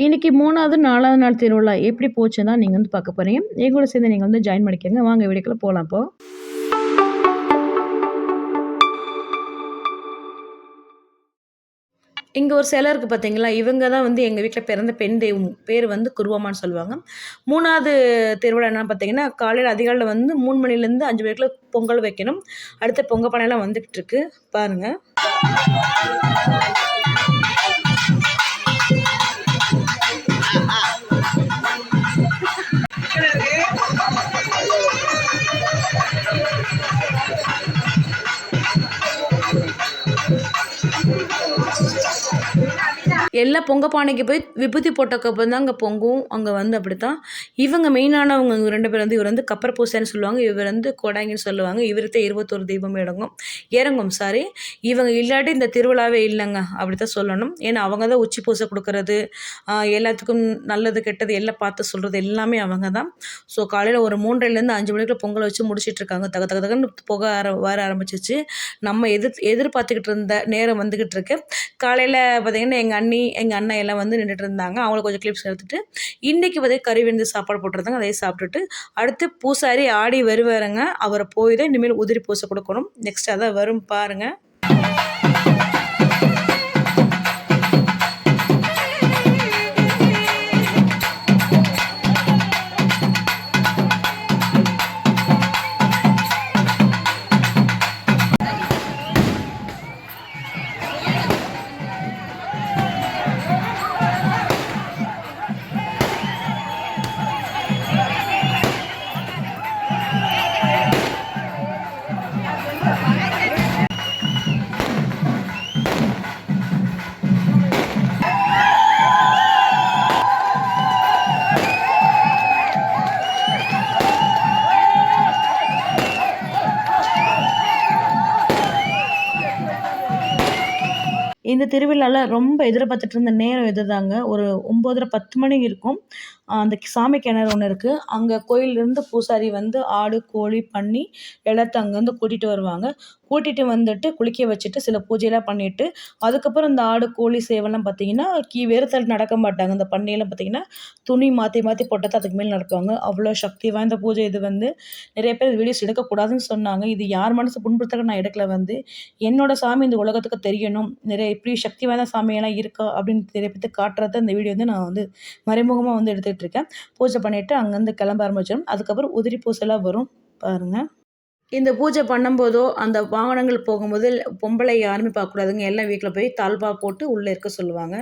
இன்னைக்கு 3வது, 4வது நாள் திருவிழா எப்படி போச்சுன்னு தான் நீங்க வந்து பார்க்க போறீங்க. என் கூட சேர்ந்து நீங்க வந்து ஜாயின் பண்ணிக்கங்க. வாங்க வீடியோக்குள்ள போலாம் இப்போ. இங்க ஒரு சிலை இருக்கு பார்த்தீங்களா? இவங்க தான் வந்து எங்க வீட்ல பிறந்த பெண் தெய்வம். பேரு வந்து குருவம்மான்னு சொல்லுவாங்க. 3வது திருவிழா என்னன்னு பார்த்தீங்கன்னா, காலையில அதிகாலையில வந்து 3 மணிலேருந்து 5 மணிக்குள்ள பொங்கல் வைக்கணும். அடுத்து பொங்க பானைலாம் வந்துகிட்டு இருக்கு. பாருங்க. எல்லா பொங்க பானைக்கு போய் விபூதி போட்டக்கப்புறம் தான் அங்கே பொங்கும். அங்கே வந்து அப்படித்தான். இவங்க மெயினானவங்க இவங்க 2 பேர் வந்து இவர் வந்து கப்பர் பூசைன்னு சொல்லுவாங்க. இவர் வந்து கோடாங்கின்னு சொல்லுவாங்க. இவர்கிட்ட 21 தெய்வம் இறங்கும் சாரி. இவங்க இல்லாட்டி இந்த திருவிழாவே இல்லைங்க. அப்படித்தான் சொல்லணும். ஏன்னா அவங்க தான் உச்சி பூசை கொடுக்கறது, எல்லாத்துக்கும் நல்லது கெட்டது எல்லாம் பார்த்து சொல்கிறது எல்லாமே அவங்க தான். ஸோ காலையில் ஒரு 3:30லேருந்து 5 மணிக்குள்ள பொங்கல் வச்சு முடிச்சிட்டு இருக்காங்க. தக தக தகன்னு புகை வர ஆரம்பிச்சிச்சு. நம்ம எதிர்பார்த்துக்கிட்டு இருந்த நேரம் வந்துக்கிட்டு இருக்கு. காலையில் பார்த்திங்கன்னா எங்கள் அண்ணி எங்கள் அண்ணன் எல்லாம் வந்து நின்றுட்டு இருந்தாங்க. அவங்கள கொஞ்சம் கிளிப்ஸ் எடுத்துட்டு இன்றைக்கி வந்து கறி விருந்து சாப்பாடு போட்டிருந்தாங்க. அதையே சாப்பிட்டுட்டு அடுத்து பூசாரி ஆடி வருவாருங்க. அவரை போய் தான் இனிமேல் உதிரி பூசை கொடுக்கணும். நெக்ஸ்ட் அதான் வரும் பாருங்கள். இந்த திருவிழாவில் ரொம்ப எதிர்பார்த்துட்டு இருந்த நேரம் இதுதாங்க. ஒரு 9:30 10 மணி இருக்கும். அந்த சாமி கிணறு ஒன்று இருக்குது. அங்கே கோயிலேருந்து பூசாரி வந்து ஆடு, கோழி, பன்னி எல்லாத்தையும் அங்கேருந்து கூட்டிகிட்டு வருவாங்க. கூட்டிகிட்டு வந்துட்டு குளிக்க வச்சுட்டு சில பூஜையெல்லாம் பண்ணிவிட்டு அதுக்கப்புறம் இந்த ஆடு, கோழி சேவலாம் பார்த்திங்கன்னா வெறுத்தல் நடக்க மாட்டாங்க. இந்த பன்னியெல்லாம் பார்த்திங்கன்னா துணி மாற்றி மாற்றி போட்டது அதுக்கு மேலே நடப்பாங்க. அவ்வளோ சக்தி வாய்ந்த பூஜை இது வந்து. நிறைய பேர் வீடியோஸ் எடுக்கக்கூடாதுன்னு சொன்னாங்க. இது யார் மனசு புண்படுத்தக்க நான் எடுக்கல வந்து. என்னோடய சாமி இந்த உலகத்துக்கு தெரியணும். நிறைய இப்படி சக்தி வாய்ந்த சாமியெல்லாம் இருக்கா அப்படின்னு நிறைய பேருக்கு காட்டுறது இந்த வீடியோ வந்து நான் வந்து மறைமுகமாக வந்து எடுத்துகிட்டு இருக்கேன். பூஜை பண்ணிவிட்டு அங்கேருந்து கிளம்ப ஆரம்பிச்சிடும். அதுக்கப்புறம் உதிரி பூசைலாம் வரும் பாருங்கள். இந்த பூஜை பண்ணும்போதோ அந்த வாகனங்கள் போகும்போது பொம்பளை யாருமே பார்க்கக்கூடாதுங்க. எல்லாம் வீட்டில் போய் தாழ்பா போட்டு உள்ளே இருக்க சொல்லுவாங்க.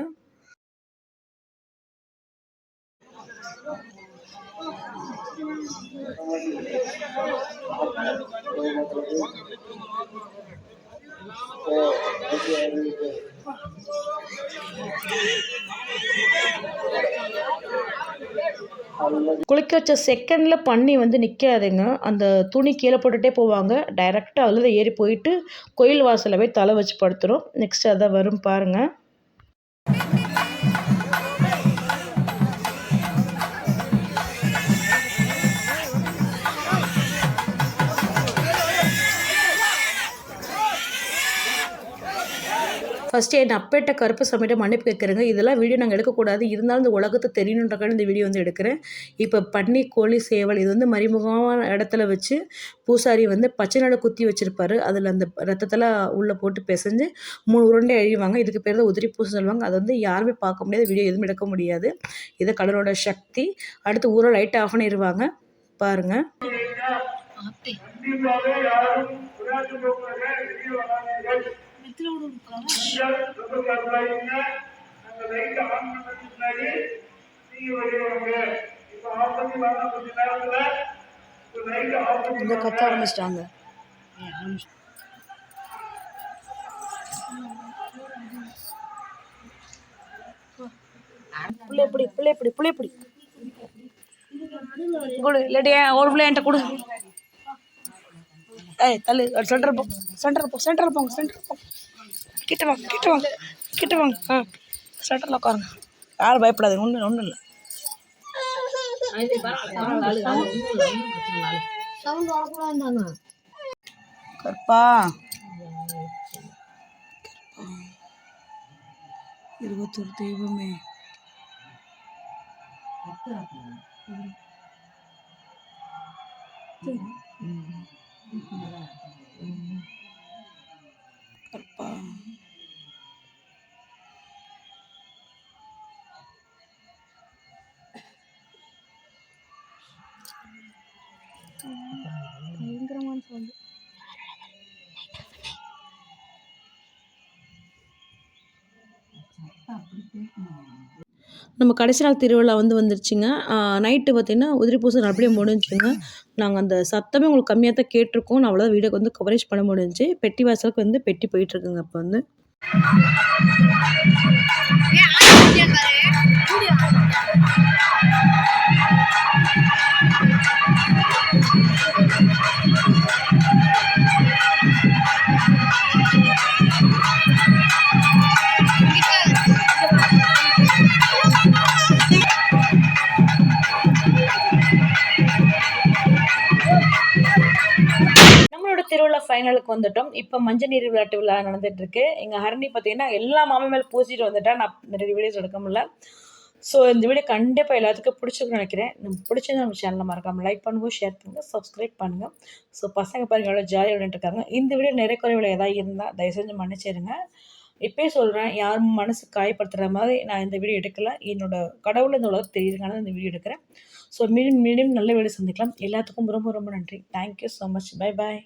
குளிக்க வச்ச செகண்டில் பன்னி வந்து நிற்காதுங்க. அந்த துணி கீழே போட்டுகிட்டே போவாங்க. டைரெக்டாக அதில் தான் ஏறி போயிட்டு கோயில் வாசலில் போய் தலை வச்சு படுத்துரும். நெக்ஸ்ட் அதான் வரும் பாருங்கள். ஃபஸ்ட்டு என் அப்பேட்ட கருப்பு சாமிகிட்ட மன்னிப்பு கேட்குறேங்க. இதெல்லாம் வீடியோ நாங்கள் எடுக்கக்கூடாது. இருந்தாலும் இந்த உலகத்துக்கு தெரியணுன்றக்காக இந்த வீடியோ வந்து எடுக்கிறேன். இப்போ பன்னி, கோழி, சேவல் இது வந்து மறைமுகமான இடத்துல வச்சு பூசாரி வந்து பச்சை நாடு குத்தி வச்சுருப்பாரு. அதில் அந்த ரத்தத்தெல்லாம் உள்ளே போட்டு பிசைஞ்சு 3 உருண்டை அழிவாங்க. இதுக்கு பேர் தான் உதிரி பூசை சொல்லுவாங்க. அதை வந்து யாருமே பார்க்க முடியாது. வீடியோ எதுவும் எடுக்க முடியாது. இது கடவுளோட சக்தி. அடுத்து ஊரை லைட்டை ஆஃப் பண்ணிடுவாங்க பாருங்கள். இந்த கத்த ஆரம்பிச்சிட்டாங்க. புள்ளையப்படி கொடு இல்லாட்டியா ஒரு பிள்ளை என்கிட்ட கொடு. தள்ளு சென்டர் போங்க. கிட்ட வாங்க. சென்டரில் உட்காருங்க. யாரும் பயப்படாது. ஒன்றும் இல்லை. கற்பா 21 தெய்வமே அப்பா. பயங்கரமான சவுண்டு. நம்ம கடைசி நாள் திருவிழா வந்துருச்சுங்க. நைட்டு பார்த்தீங்கன்னா, உதிரி பூசை அப்படியே முடிஞ்சுச்சுங்க. நாங்க அந்த சத்தமே உங்களுக்கு கம்மியா தான் கேட்டுருக்கும். நான் அவ்வளோதான் வீடியோக்கு வந்து கவரேஜ் பண்ண முடிஞ்சுச்சு. பெட்டி வாசலுக்கு வந்து பெட்டி போயிட்டுருக்குங்க அப்போ வந்து. நம்மளோட திருவிழா ஃபைனலுக்கு வந்துட்டோம். இப்போ மஞ்சள் நீர் விளையாட்டு விழா நடந்துட்டுருக்கு. எங்க ஹரணி பார்த்தீங்கன்னா, எல்லா மாமா மேல பூசிட்டு வந்துட்டா. நான் நிறைய வீடியோஸ் எடுக்க முடியல. ஸோ இந்த வீடியோ கண்டிப்பா எல்லாத்துக்கும் பிடிச்சிருக்கும்னு நினைக்கிறேன். பிடிச்சிருந்தா நம்ம சேனலை மறக்காம லைக் பண்ணுங்க, ஷேர் பண்ணுங்க, சப்ஸ்கிரைப் பண்ணுங்க. ஸோ பசங்க பாருங்க எவ்வளோ ஜாலியா விளையாண்டுட்டு இருக்காங்க. இந்த வீடியோ நிறைய குறைவுல ஏதாவது இருந்தால் தயவு செஞ்சு மன்னிச்சிடுங்க. இப்பயே சொல்றேன், யாரும் மனசு காயப்படுத்துற மாதிரி நான் இந்த வீடியோ எடுக்கல. என்னோட கடவுள் இந்த உலகத்துக்கு தெரியுதுனால இந்த வீடியோ எடுக்கிறேன். ஸோ மீண்டும் மீண்டும் நல்ல வீடியோ சந்திக்கலாம். எல்லாத்துக்கும் ரொம்ப ரொம்ப நன்றி. Thank you so much. Bye bye.